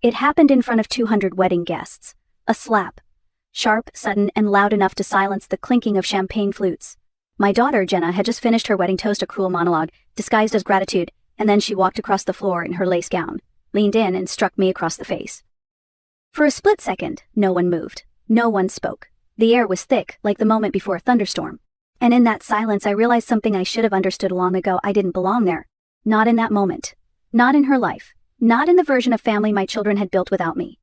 It happened in front of 200 wedding guests. A slap. Sharp, sudden, and loud enough to silence the clinking of champagne flutes. My daughter, Jenna, had just finished her wedding toast, a cruel monologue, disguised as gratitude, and then she walked across the floor in her lace gown, leaned in, and struck me across the face. For a split second, no one moved. No one spoke. The air was thick, like the moment before a thunderstorm. And in that silence I realized something I should have understood long ago. I didn't belong there. Not in that moment. Not in her life. Not in the version of family my children had built without me.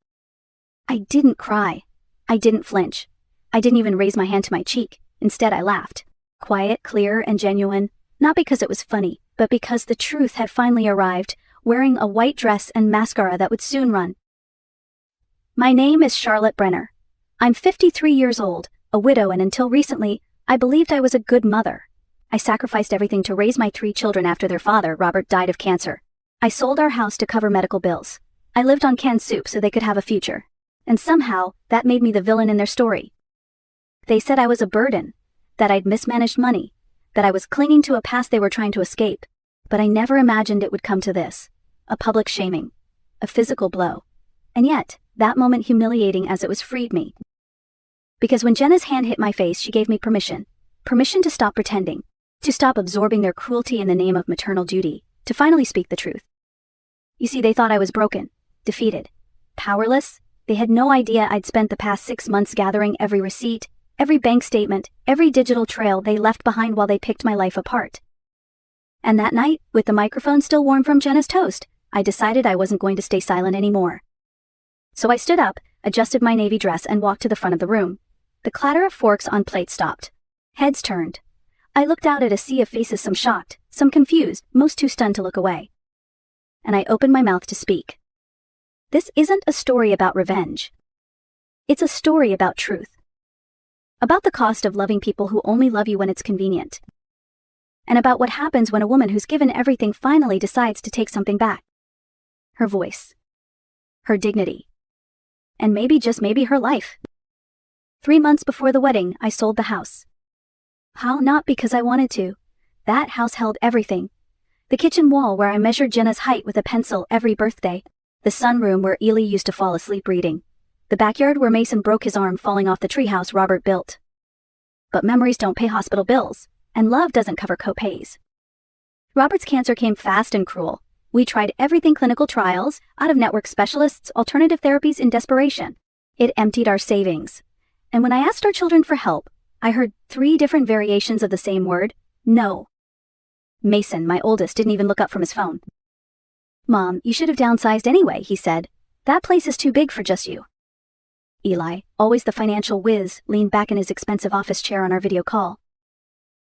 I didn't cry. I didn't flinch. I didn't even raise my hand to my cheek. Instead, I laughed. Quiet, clear, and genuine. Not because it was funny, but because the truth had finally arrived, wearing a white dress and mascara that would soon run. My name is Charlotte Brenner. I'm 53 years old, a widow, and until recently, I believed I was a good mother. I sacrificed everything to raise my 3 children after their father, Robert, died of cancer. I sold our house to cover medical bills. I lived on canned soup so they could have a future. And somehow, that made me the villain in their story. They said I was a burden, that I'd mismanaged money, that I was clinging to a past they were trying to escape. But I never imagined it would come to this. A public shaming. A physical blow. And yet, that moment, humiliating as it was, freed me. Because when Jenna's hand hit my face, she gave me permission. Permission to stop pretending. To stop absorbing their cruelty in the name of maternal duty. To finally speak the truth. You see, they thought I was broken. Defeated. Powerless. They had no idea I'd spent the past 6 months gathering every receipt, every bank statement, every digital trail they left behind while they picked my life apart. And that night, with the microphone still warm from Jenna's toast, I decided I wasn't going to stay silent anymore. So I stood up, adjusted my navy dress, and walked to the front of the room. The clatter of forks on plates stopped. Heads turned. I looked out at a sea of faces, some shocked, some confused, most too stunned to look away. And I opened my mouth to speak. This isn't a story about revenge. It's a story about truth. About the cost of loving people who only love you when it's convenient. And about what happens when a woman who's given everything finally decides to take something back. Her voice. Her dignity. And maybe, just maybe, her life. 3 months before the wedding, I sold the house. How? Not because I wanted to. That house held everything. The kitchen wall where I measured Jenna's height with a pencil every birthday. The sunroom where Ely used to fall asleep reading. The backyard where Mason broke his arm falling off the treehouse Robert built. But memories don't pay hospital bills, and love doesn't cover co-pays. Robert's cancer came fast and cruel. We tried everything: clinical trials, out-of-network specialists, alternative therapies, in desperation. It emptied our savings. And when I asked our children for help, I heard 3 different variations of the same word: no. Mason, my oldest, didn't even look up from his phone. Mom, you should have downsized anyway, he said. That place is too big for just you. Eli, always the financial whiz, leaned back in his expensive office chair on our video call.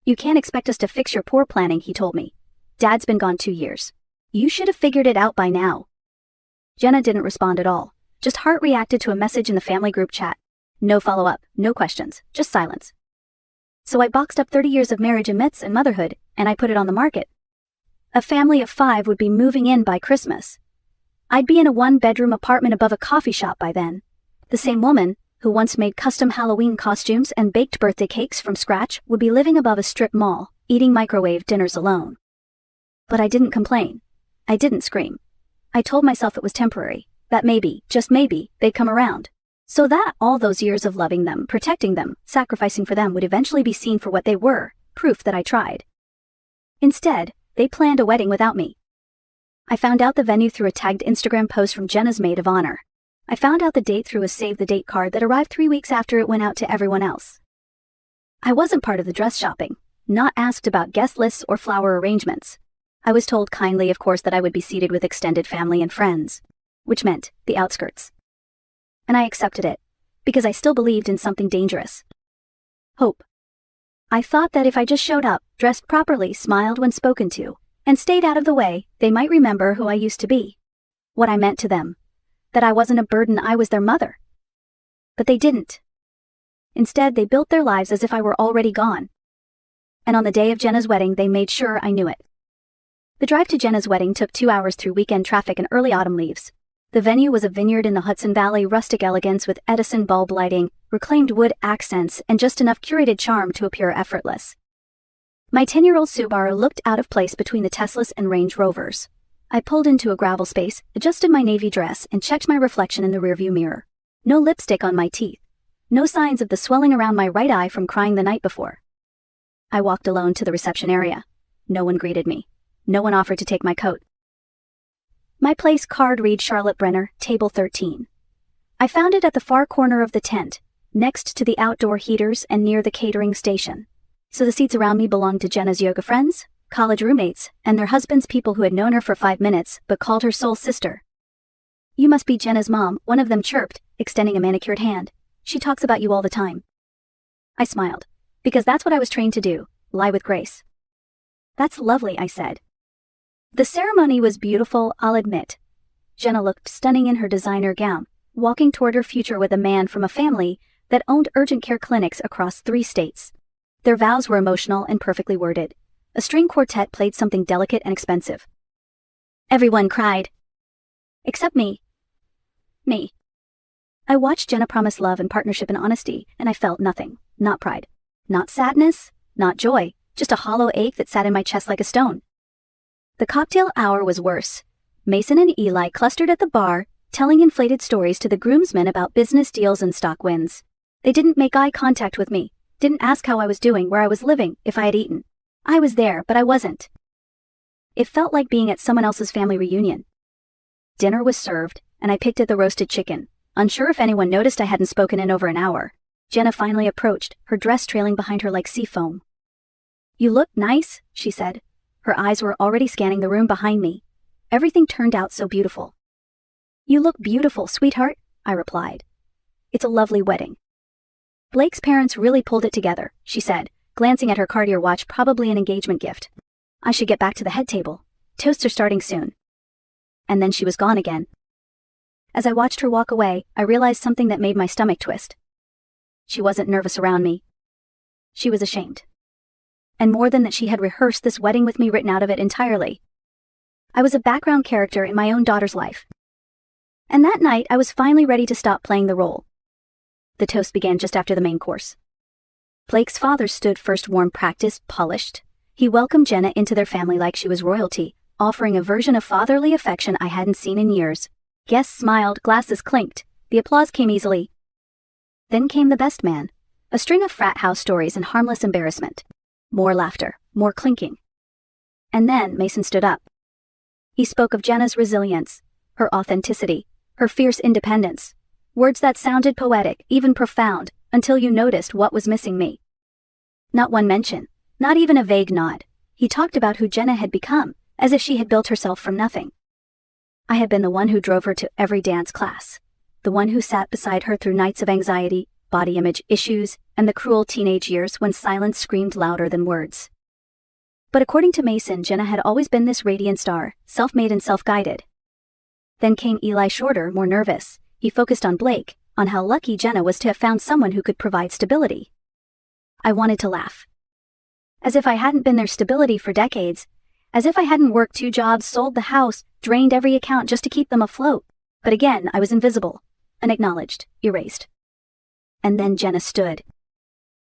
You can't expect us to fix your poor planning, he told me. Dad's been gone 2 years. You should have figured it out by now. Jenna didn't respond at all, just heart reacted to a message in the family group chat. No follow-up, no questions, just silence. So I boxed up 30 years of marriage and myths and motherhood, and I put it on the market. A family of 5 would be moving in by Christmas. I'd be in a 1-bedroom apartment above a coffee shop by then. The same woman, who once made custom Halloween costumes and baked birthday cakes from scratch, would be living above a strip mall, eating microwave dinners alone. But I didn't complain. I didn't scream. I told myself it was temporary, that maybe, just maybe, they'd come around. So that all those years of loving them, protecting them, sacrificing for them would eventually be seen for what they were, proof that I tried. Instead, they planned a wedding without me. I found out the venue through a tagged Instagram post from Jenna's maid of honor. I found out the date through a save-the-date card that arrived 3 weeks after it went out to everyone else. I wasn't part of the dress shopping, not asked about guest lists or flower arrangements. I was told kindly, of course, that I would be seated with extended family and friends, which meant the outskirts. And I accepted it, because I still believed in something dangerous. Hope. I thought that if I just showed up, dressed properly, smiled when spoken to, and stayed out of the way, they might remember who I used to be. What I meant to them. That I wasn't a burden, I was their mother. But they didn't. Instead, they built their lives as if I were already gone. And on the day of Jenna's wedding, they made sure I knew it. The drive to Jenna's wedding took 2 hours through weekend traffic and early autumn leaves. The venue was a vineyard in the Hudson Valley, rustic elegance with Edison bulb lighting, reclaimed wood accents, and just enough curated charm to appear effortless. My 10-year-old Subaru looked out of place between the Teslas and Range Rovers. I pulled into a gravel space, adjusted my navy dress, and checked my reflection in the rearview mirror. No lipstick on my teeth. No signs of the swelling around my right eye from crying the night before. I walked alone to the reception area. No one greeted me. No one offered to take my coat. My place card read Charlotte Brenner, table 13. I found it at the far corner of the tent, next to the outdoor heaters and near the catering station. So the seats around me belonged to Jenna's yoga friends, college roommates, and their husbands, people who had known her for 5 minutes but called her soul sister. "You must be Jenna's mom," one of them chirped, extending a manicured hand. "She talks about you all the time." I smiled, because that's what I was trained to do, lie with grace. "That's lovely," I said. The ceremony was beautiful, I'll admit. Jenna looked stunning in her designer gown, walking toward her future with a man from a family that owned urgent care clinics across 3 states. Their vows were emotional and perfectly worded. A string quartet played something delicate and expensive. Everyone cried. Except me. Me. I watched Jenna promise love and partnership and honesty, and I felt nothing. Not pride. Not sadness. Not joy. Just a hollow ache that sat in my chest like a stone. The cocktail hour was worse. Mason and Eli clustered at the bar, telling inflated stories to the groomsmen about business deals and stock wins. They didn't make eye contact with me, didn't ask how I was doing, where I was living, if I had eaten. I was there, but I wasn't. It felt like being at someone else's family reunion. Dinner was served, and I picked at the roasted chicken, unsure if anyone noticed I hadn't spoken in over an hour. Jenna finally approached, her dress trailing behind her like sea foam. "You look nice," she said. Her eyes were already scanning the room behind me. Everything turned out so beautiful. "You look beautiful, sweetheart," I replied. "It's a lovely wedding." "Blake's parents really pulled it together," she said, glancing at her Cartier watch, probably an engagement gift. "I should get back to the head table. Toasts are starting soon." And then she was gone again. As I watched her walk away, I realized something that made my stomach twist. She wasn't nervous around me. She was ashamed. And more than that, she had rehearsed this wedding with me, written out of it entirely. I was a background character in my own daughter's life. And that night, I was finally ready to stop playing the role. The toast began just after the main course. Blake's father stood first, warm, practiced, polished. He welcomed Jenna into their family like she was royalty, offering a version of fatherly affection I hadn't seen in years. Guests smiled, glasses clinked. The applause came easily. Then came the best man. A string of frat house stories and harmless embarrassment. More laughter, more clinking. And then Mason stood up. He spoke of Jenna's resilience, her authenticity, her fierce independence. Words that sounded poetic, even profound, until you noticed what was missing: me. Not one mention, not even a vague nod. He talked about who Jenna had become, as if she had built herself from nothing. I had been the one who drove her to every dance class, the one who sat beside her through nights of anxiety, body image issues, and the cruel teenage years when silence screamed louder than words. But according to Mason, Jenna had always been this radiant star, self-made and self-guided. Then came Eli, shorter, more nervous. He focused on Blake, on how lucky Jenna was to have found someone who could provide stability. I wanted to laugh. As if I hadn't been their stability for decades. As if I hadn't worked 2 jobs, sold the house, drained every account just to keep them afloat. But again, I was invisible, unacknowledged, erased. And then Jenna stood.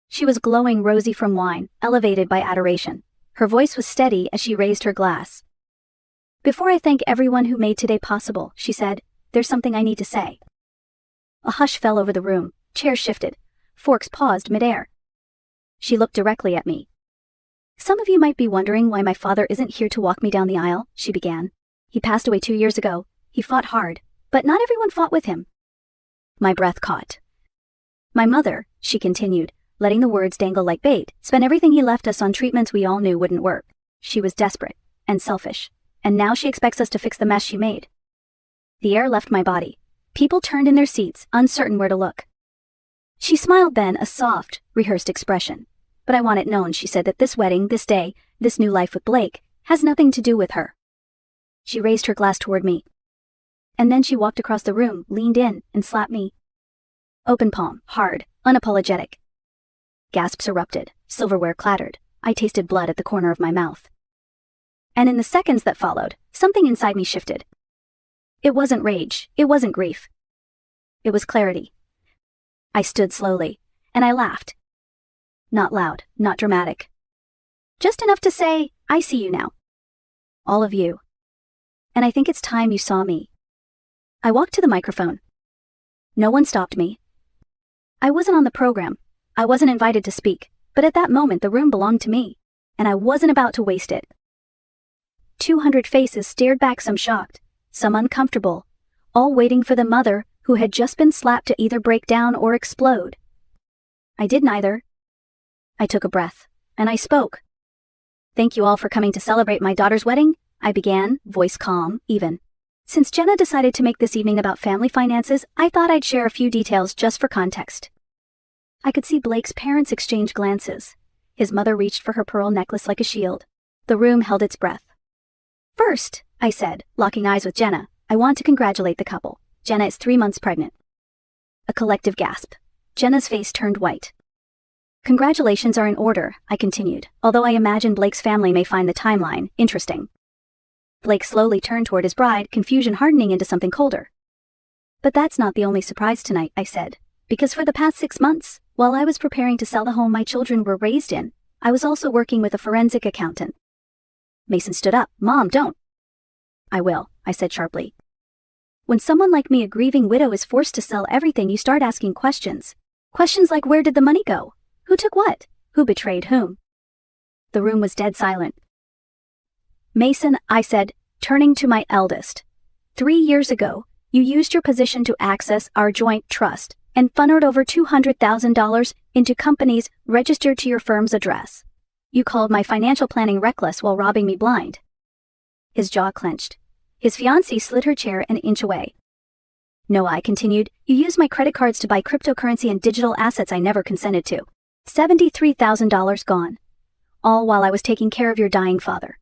She was glowing rosy from wine, elevated by adoration. Her voice was steady as she raised her glass. "Before I thank everyone who made today possible," she said, "there's something I need to say." A hush fell over the room, chairs shifted, forks paused midair. She looked directly at me. "Some of you might be wondering why my father isn't here to walk me down the aisle," she began. "He passed away 2 years ago. He fought hard, but not everyone fought with him." My breath caught. "My mother," she continued, letting the words dangle like bait, "spent everything he left us on treatments we all knew wouldn't work. She was desperate and selfish, and now she expects us to fix the mess she made." The air left my body. People turned in their seats, uncertain where to look. She smiled then, a soft, rehearsed expression. "But I want it known," she said, "that this wedding, this day, this new life with Blake, has nothing to do with her." She raised her glass toward me. And then she walked across the room, leaned in, and slapped me. Open palm, hard, unapologetic. Gasps erupted, silverware clattered. I tasted blood at the corner of my mouth. And in the seconds that followed, something inside me shifted. It wasn't rage, it wasn't grief. It was clarity. I stood slowly, and I laughed. Not loud, not dramatic. Just enough to say, "I see you now. All of you." and I think it's time you saw me. I walked to the microphone. No one stopped me. I wasn't on the program. I wasn't invited to speak, but at that moment the room belonged to me, and I wasn't about to waste it. 200 faces stared back, some shocked, some uncomfortable, all waiting for the mother who had just been slapped to either break down or explode. I did neither. I took a breath, and I spoke. "Thank you all for coming to celebrate my daughter's wedding," I began, voice calm, even. Since Jenna decided to make this evening about family finances, I thought I'd share a few details just for context. I could see Blake's parents exchange glances. His mother reached for her pearl necklace like a shield. The room held its breath. "First," I said, locking eyes with Jenna, "I want to congratulate the couple. Jenna is 3 months pregnant." A collective gasp. Jenna's face turned white. "Congratulations are in order," I continued, although I imagine Blake's family may find the timeline interesting. Blake slowly turned toward his bride, confusion hardening into something colder. "But that's not the only surprise tonight," I said, "because for the past 6 months, while I was preparing to sell the home my children were raised in, I was also working with a forensic accountant." Mason stood up. "Mom, don't." "I will," I said sharply. "When someone like me, a grieving widow, is forced to sell everything, you start asking questions. Questions like, where did the money go? Who took what? Who betrayed whom?" The room was dead silent. "Mason," I said, turning to my eldest, 3 years ago, you used your position to access our joint trust and funneled over $200,000 into companies registered to your firm's address. You called my financial planning reckless while robbing me blind." His jaw clenched. His fiancée slid her chair an inch away. "No," I continued, "you used my credit cards to buy cryptocurrency and digital assets I never consented to. $73,000 gone. All while I was taking care of your dying father."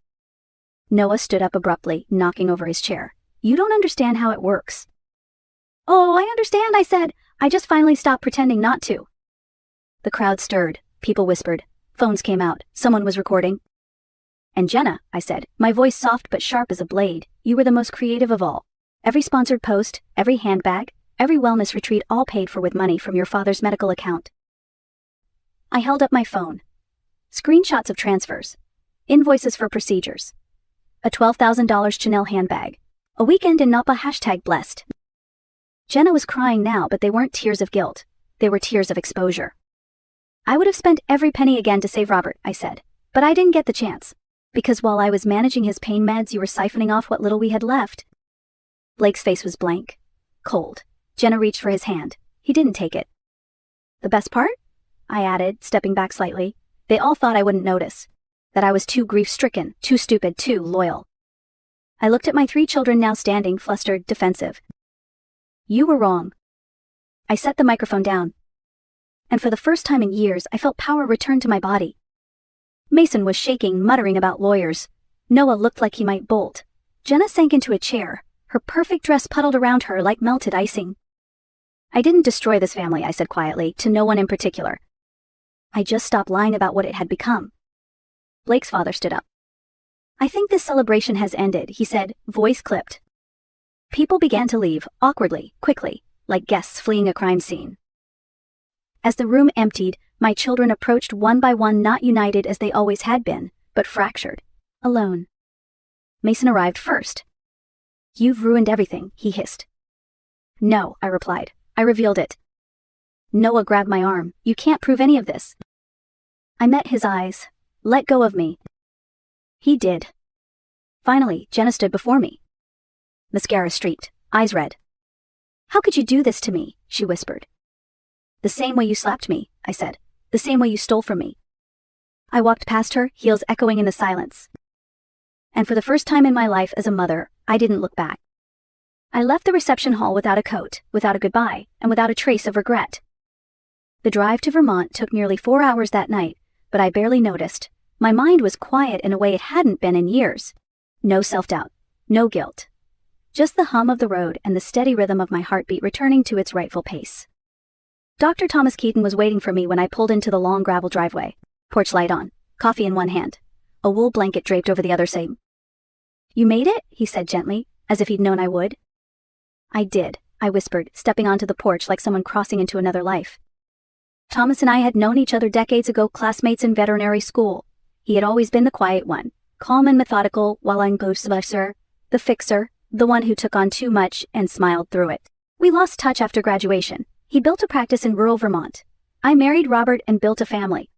Noah stood up abruptly, knocking over his chair. "You don't understand how it works." "Oh, I understand," I said. "I just finally stopped pretending not to." The crowd stirred. People whispered. Phones came out. Someone was recording. "And Jenna," I said, my voice soft but sharp as a blade, "you were the most creative of all. Every sponsored post, every handbag, every wellness retreat, all paid for with money from your father's medical account." I held up my phone. Screenshots of transfers. Invoices for procedures. A $12,000 Chanel handbag. A weekend in Napa #blessed. Jenna was crying now, but they weren't tears of guilt. They were tears of exposure. "I would have spent every penny again to save Robert," I said, "but I didn't get the chance. Because while I was managing his pain meds, you were siphoning off what little we had left." Blake's face was blank. Cold. Jenna reached for his hand. He didn't take it. "The best part?" I added, stepping back slightly. "They all thought I wouldn't notice. That I was too grief-stricken, too stupid, too loyal." I looked at my 3 children now standing, flustered, defensive. "You were wrong." I set the microphone down. And for the first time in years, I felt power return to my body. Mason was shaking, muttering about lawyers. Noah looked like he might bolt. Jenna sank into a chair. Her perfect dress puddled around her like melted icing. "I didn't destroy this family," I said quietly, to no one in particular. "I just stopped lying about what it had become." Blake's father stood up. "I think this celebration has ended," he said, voice clipped. People began to leave, awkwardly, quickly, like guests fleeing a crime scene. As the room emptied, my children approached one by one, not united as they always had been, but fractured, alone. Mason arrived first. "You've ruined everything," he hissed. "No," I replied. "I revealed it." Noah grabbed my arm. "You can't prove any of this." I met his eyes. "Let go of me." He did. Finally, Jenna stood before me. Mascara streaked, eyes red. "How could you do this to me?" she whispered. "The same way you slapped me," I said. "The same way you stole from me." I walked past her, heels echoing in the silence. And for the first time in my life as a mother, I didn't look back. I left the reception hall without a coat, without a goodbye, and without a trace of regret. The drive to Vermont took nearly 4 hours that night, but I barely noticed. My mind was quiet in a way it hadn't been in years. No self-doubt, no guilt. Just the hum of the road and the steady rhythm of my heartbeat returning to its rightful pace. Dr. Thomas Keaton was waiting for me when I pulled into the long gravel driveway, porch light on, coffee in one hand, a wool blanket draped over the other side. "You made it?" he said gently, as if he'd known I would. "I did," I whispered, stepping onto the porch like someone crossing into another life. Thomas and I had known each other decades ago, classmates in veterinary school. He had always been the quiet one, calm and methodical, while I'm Ghostbuster, The fixer, the one who took on too much and smiled through it. We lost touch after graduation. He built a practice in rural Vermont. I married Robert and built a family.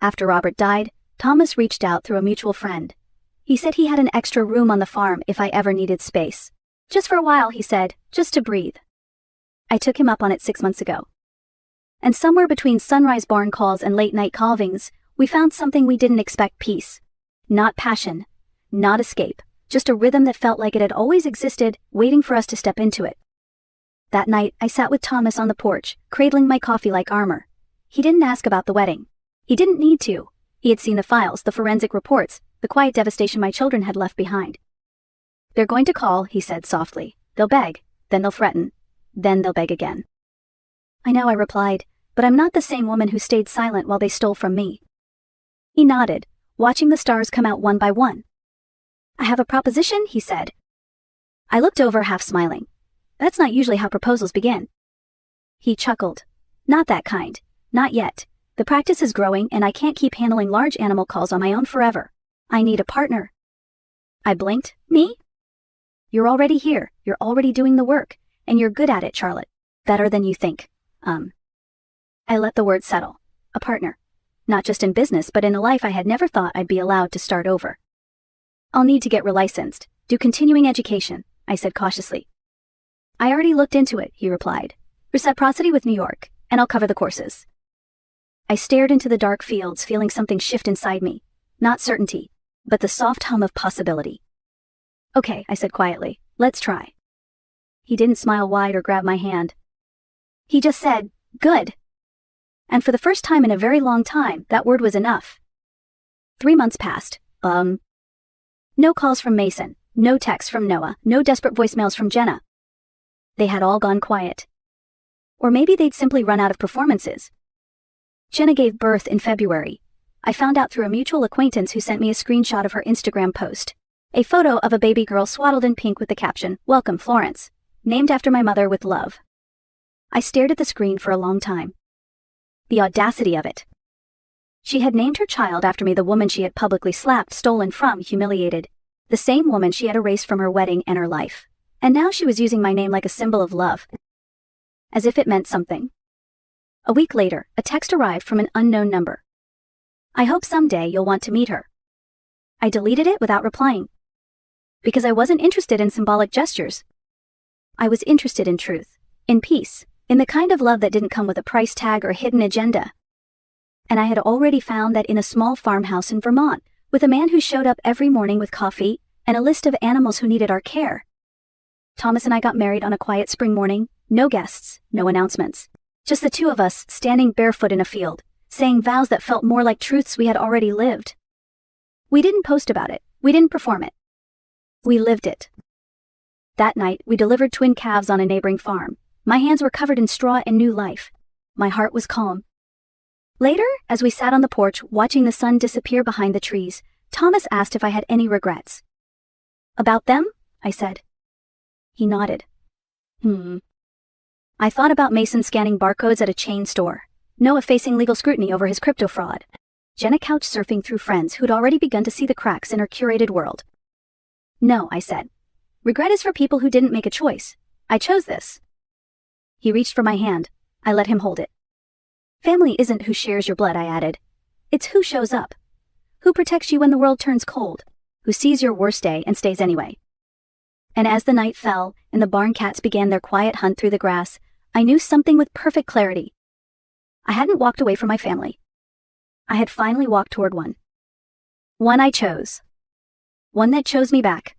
After Robert died, Thomas reached out through a mutual friend. He said he had an extra room on the farm if I ever needed space. Just for a while, he said, just to breathe. I took him up on it 6 months ago. And somewhere between sunrise barn calls and late-night calvings, we found something we didn't expect: peace. Not passion. Not escape. Just a rhythm that felt like it had always existed, waiting for us to step into it. That night, I sat with Thomas on the porch, cradling my coffee like armor. He didn't ask about the wedding. He didn't need to. He had seen the files, the forensic reports, the quiet devastation my children had left behind. They're going to call, he said softly. They'll beg, then they'll threaten, then they'll beg again. I know, I replied, but I'm not the same woman who stayed silent while they stole from me. He nodded, watching the stars come out one by one. I have a proposition, he said. I looked over, half smiling. That's not usually how proposals begin. He chuckled. Not that kind. Not yet. The practice is growing and I can't keep handling large animal calls on my own forever. I need a partner. I blinked. Me? You're already here. You're already doing the work. And you're good at it, Charlotte. Better than you think. I let the word settle. A partner. Not just in business, but in a life I had never thought I'd be allowed to start over. I'll need to get relicensed, do continuing education, I said cautiously. I already looked into it, he replied. Reciprocity with New York, and I'll cover the courses. I stared into the dark fields, feeling something shift inside me. Not certainty, but the soft hum of possibility. Okay, I said quietly, let's try. He didn't smile wide or grab my hand. He just said, good. And for the first time in a very long time, that word was enough. 3 months passed. No calls from Mason, no texts from Noah, no desperate voicemails from Jenna. They had all gone quiet. Or maybe they'd simply run out of performances. Jenna gave birth in February. I found out through a mutual acquaintance who sent me a screenshot of her Instagram post. A photo of a baby girl swaddled in pink with the caption, Welcome, Florence. Named after my mother with love. I stared at the screen for a long time. The audacity of it. She had named her child after me, the woman she had publicly slapped, stolen from, humiliated. The same woman she had erased from her wedding and her life. And now she was using my name like a symbol of love. As if it meant something. A week later, a text arrived from an unknown number. I hope someday you'll want to meet her. I deleted it without replying. Because I wasn't interested in symbolic gestures. I was interested in truth, in peace, in the kind of love that didn't come with a price tag or hidden agenda. And I had already found that in a small farmhouse in Vermont, with a man who showed up every morning with coffee and a list of animals who needed our care. Thomas and I got married on a quiet spring morning, no guests, no announcements. Just the two of us standing barefoot in a field, saying vows that felt more like truths we had already lived. We didn't post about it, we didn't perform it. We lived it. That night, we delivered twin calves on a neighboring farm. My hands were covered in straw and new life. My heart was calm. Later, as we sat on the porch watching the sun disappear behind the trees, Thomas asked if I had any regrets. About them? I said. He nodded. I thought about Mason scanning barcodes at a chain store, Noah facing legal scrutiny over his crypto fraud, Jenna couch surfing through friends who'd already begun to see the cracks in her curated world. No, I said. Regret is for people who didn't make a choice. I chose this. He reached for my hand. I let him hold it. Family isn't who shares your blood, I added. It's who shows up. Who protects you when the world turns cold. Who sees your worst day and stays anyway. And as the night fell and the barn cats began their quiet hunt through the grass, I knew something with perfect clarity. I hadn't walked away from my family. I had finally walked toward one. One I chose. One that chose me back.